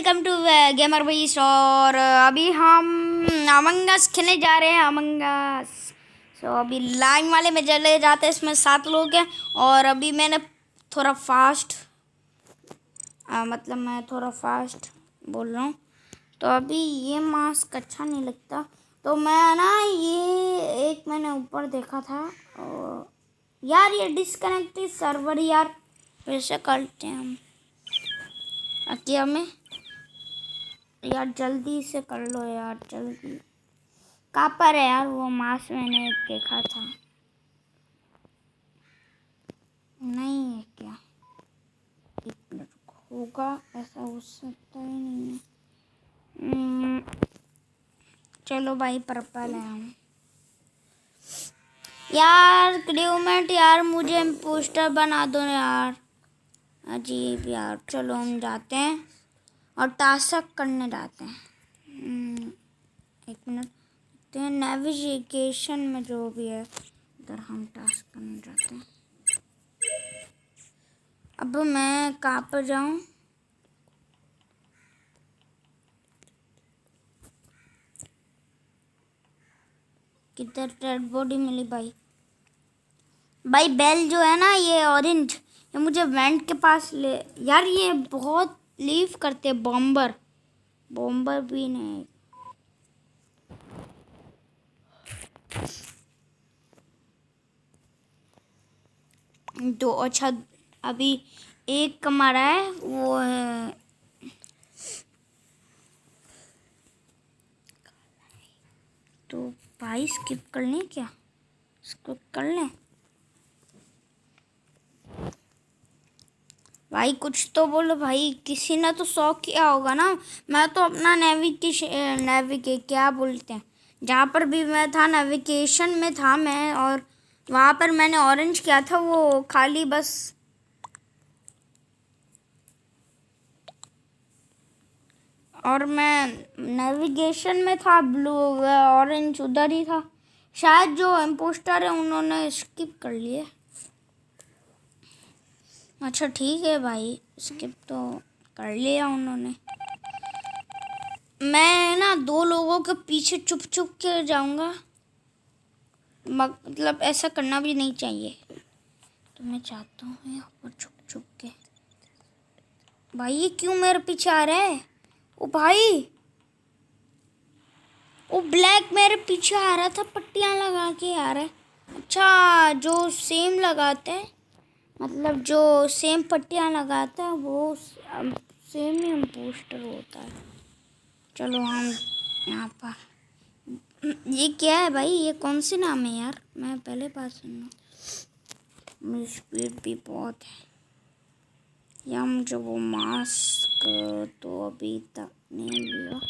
Welcome to gamer beast. और अभी हम अमंग अस खेलने जा रहे हैं। अमंग अस अभी लाइन वाले में चले जाते हैं। इसमें 7 लोग हैं और अभी मैंने थोड़ा फास्ट मैं थोड़ा फास्ट बोल रहा हूँ। तो अभी ये मास्क अच्छा नहीं लगता, तो मैं ना ये एक मैंने ऊपर देखा था। और यार ये डिस्कनेक्टेड सर्वर यार, वैसे करते हैं हम ताकि हमें यार जल्दी से कर लो यार, जल्दी। कहाँ पर है यार वो मास्क? मैंने देखा था, नहीं है क्या? एक मिनट होगा, ऐसा हो सकता ही नहीं है। चलो भाई पर्पल है हम। यार क्रूमेट यार मुझे पोस्टर बना दो यार, अजीब यार। चलो हम जाते हैं और टास्क करने जाते हैं। एक मिनट, नेविगेशन में जो भी है उधर हम टास्क करने जाते हैं। अब मैं कहाँ पर जाऊँ? किधर डेड बॉडी मिली भाई? भाई बेल जो है ना ये ऑरेंज, ये मुझे वेंट के पास ले यार। ये बहुत लीव करते बॉम्बर, बॉम्बर भी नहीं। तो अच्छा अभी एक कमरा है वो है, तो भाई स्किप कर लें क्या? स्किप कर लें भाई, कुछ तो बोलो भाई। किसी ने तो 100 किया होगा ना। मैं तो अपना नेविगे क्या बोलते हैं, जहाँ पर भी मैं था नेविगेशन में था मैं, और वहाँ पर मैंने ऑरेंज किया था वो खाली बस। और मैं नेविगेशन में था, ब्लू ऑरेंज उधर ही था। शायद जो इम्पोस्टर है उन्होंने स्किप कर लिए। अच्छा ठीक है भाई, स्किप तो कर लिया उन्होंने। मैं ना 2 लोगों के पीछे चुप चुप के जाऊंगा, मतलब ऐसा करना भी नहीं चाहिए। तो मैं चाहता हूँ यहाँ पर चुप चुप के। भाई ये क्यों मेरे पीछे आ रहा है? ओ भाई, वो ब्लैक मेरे पीछे आ रहा था, पट्टियाँ लगा के आ रहा है। अच्छा जो सेम लगाते हैं, मतलब जो सेम पट्टियाँ लगाता है वो सेम ही इम्पोस्टर होता है। चलो हम यहाँ पर, ये क्या है भाई? ये कौन सी नाम है यार? मैं पहले बार सुना। मेरी स्पीड भी बहुत है। या मुझे वो मास्क तो अभी तक नहीं लिया।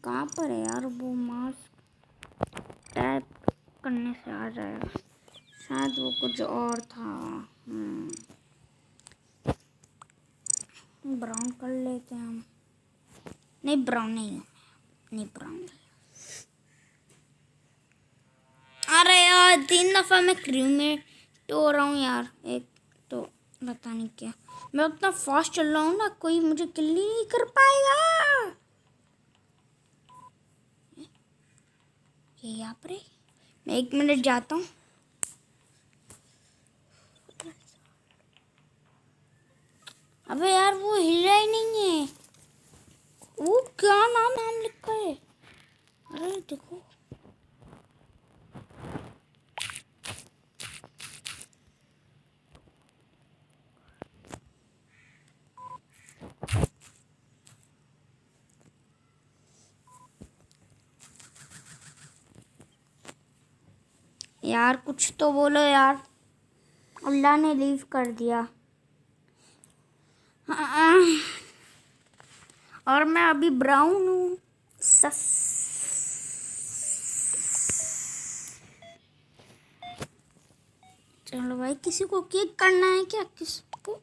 कहाँ पर है यार वो मास्क? टैप करने से आ जाएगा शायद, वो कुछ और था। ब्राउन कर लेते हैं हम। नहीं ब्राउन नहीं ब्राउन। अरे यार 3 दफ़ा मैं क्रूमेट हो रहा हूँ यार। एक तो पता नहीं क्या, मैं उतना फास्ट चल रहा हूँ ना, कोई मुझे किल नहीं कर पाएगा। ये यहाँ पर है। मैं 1 मिनट जाता हूँ। अबे यार वो हिल रहा ही नहीं है। वो क्या नाम लिखा है? अरे देखो, यार कुछ तो बोलो यार। अल्लाह ने लीव कर दिया। और मैं अभी ब्राउन हूँ। चलो भाई, किसी को किक करना है क्या? किसको?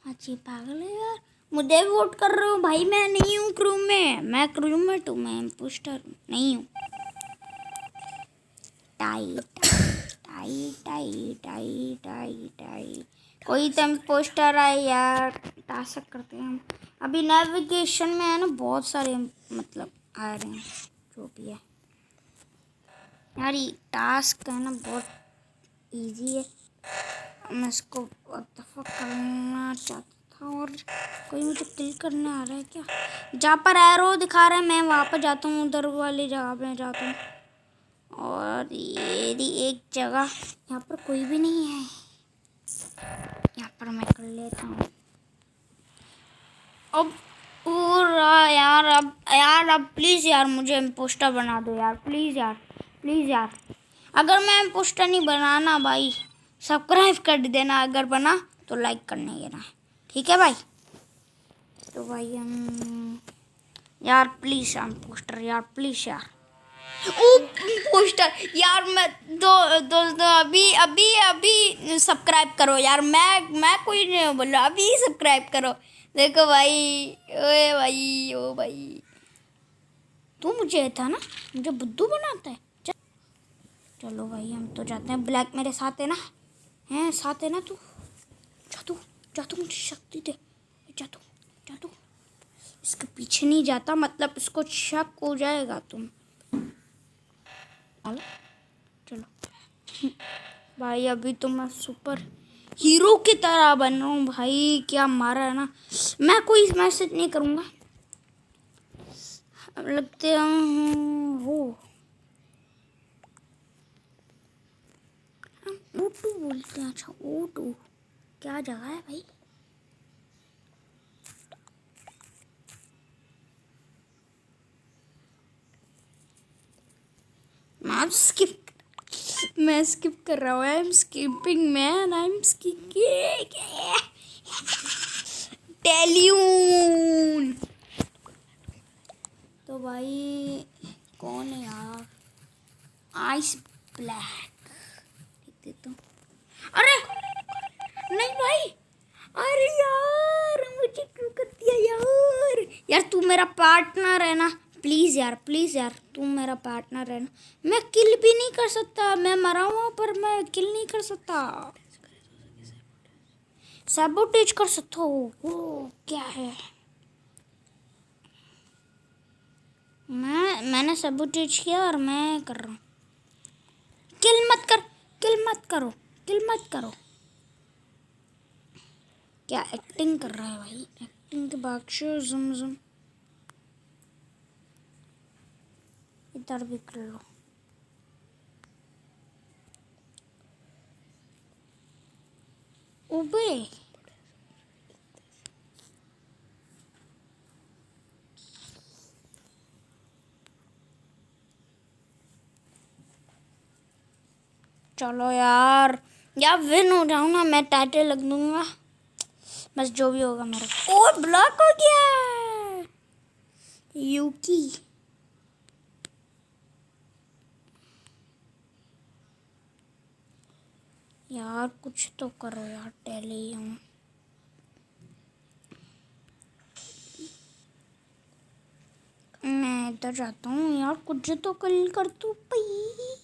अच्छी पागल है यार, मुझे वोट कर रहे हो भाई? मैं नहीं हूँ क्रू में, मैं क्रू में मैं इम्पोस्टर नहीं हूँ। Tight tie tie tie tie tie. कोई तो पोस्टर आए यार, टास्क करते हैं हम। अभी नेविगेशन में है ना बहुत सारे मतलब आ रहे हैं, जो भी है यार। ये टास्क है ना बहुत इजी है। मैं इसको दफा करना चाहता था और कोई मुझे किल करने आ रहा है क्या? जहाँ पर एरो दिखा रहा है मैं वहाँ पर जाता हूँ, उधर वाली जगह पे जाता हूँ। और ये एक जगह यहाँ पर कोई भी नहीं है, यहाँ पर मैं कर लेता हूँ। अब पूरा यार, अब प्लीज़ यार मुझे इम्पोस्टर बना दो यार, प्लीज़ यार, प्लीज़ यार। अगर मैं इम्पोस्टर नहीं बनाना भाई, सब्सक्राइब कर देना, अगर बना तो लाइक करने देना, ठीक है भाई? तो भाई हम यार प्लीज़ इम्पोस्टर यार, प्लीज़ यार। ओ पोस्टर यार, मैं दोस्तों अभी अभी अभी सब्सक्राइब करो यार। मैं कोई नहीं बोल रहा, अभी सब्सक्राइब करो। देखो भाई, ओए भाई, ओ भाई, तू मुझे था ना, मुझे बुद्धू बनाता है। चलो भाई हम तो जाते हैं। ब्लैक मेरे साथ है ना, हैं साथ है ना? तू जा तू मुझे शक्ति दे, जा तू। इसके पीछे नहीं जाता, मतलब इसको शक हो जाएगा तुम। चलो भाई, अभी तो मैं सुपर हीरो की तरह बन रहा हूँ भाई। क्या मारा है ना। मैं कोई मैसेज नहीं करूँगा, लगते हो O2 बोलते हैं। अच्छा O2 क्या जगह है भाई? मैं स्किप कर रहा हूँ। I am skipping man, I am skipping. टेल्यून। तो भाई कौन है यार? आइस ब्लैक लिख देता हूँ। अरे नहीं भाई, अरे यार मुझे क्यों कर दिया यार? यार तू मेरा पार्टनर है ना, प्लीज़ यार, प्लीज़ यार, तू मेरा पार्टनर है ना। मैं किल भी नहीं कर सकता, मैं मरा हुआ पर मैं किल नहीं कर सकता। सैबोटेज कर सकता हूँ, वो क्या है? मैंने सैबोटेज किया और मैं कर रहा हूँ। किल मत करो। क्या एक्टिंग कर रहा है भाई? एक्टिंग के बादशाह ज़ुम इधर भी कर लो। ओबे चलो यार विन हो जाऊँ ना, मैं टाइटल लग दूंगा बस, जो भी होगा मेरा। ओ ब्लॉक हो गया यूकी। यार कुछ तो करो यार, टेलियम। मैं इधर जाता हूँ यार, कुछ तो कल कर तू पई।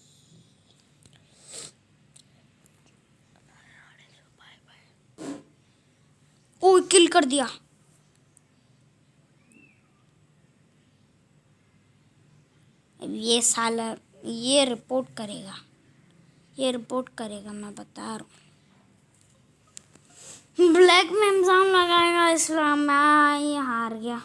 ओ किल कर दिया। ये साला ये रिपोर्ट करेगा, मैं बता रहा हूँ। ब्लैक में एग्जाम लगाएगा, इसलिए मैं ये हार गया।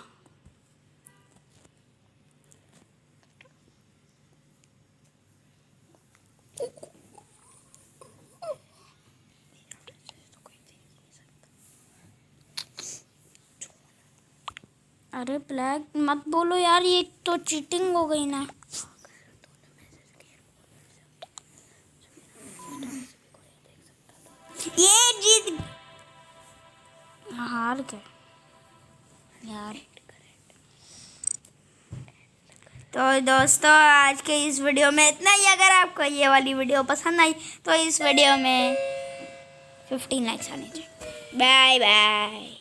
अरे ब्लैक मत बोलो यार, ये तो चीटिंग हो गई ना। ये जीत हार गए यार। तो दोस्तों आज के इस वीडियो में इतना ही। अगर आपको ये वाली वीडियो पसंद आई तो इस वीडियो में 15 लाइक्स आने चाहिए। Bye bye.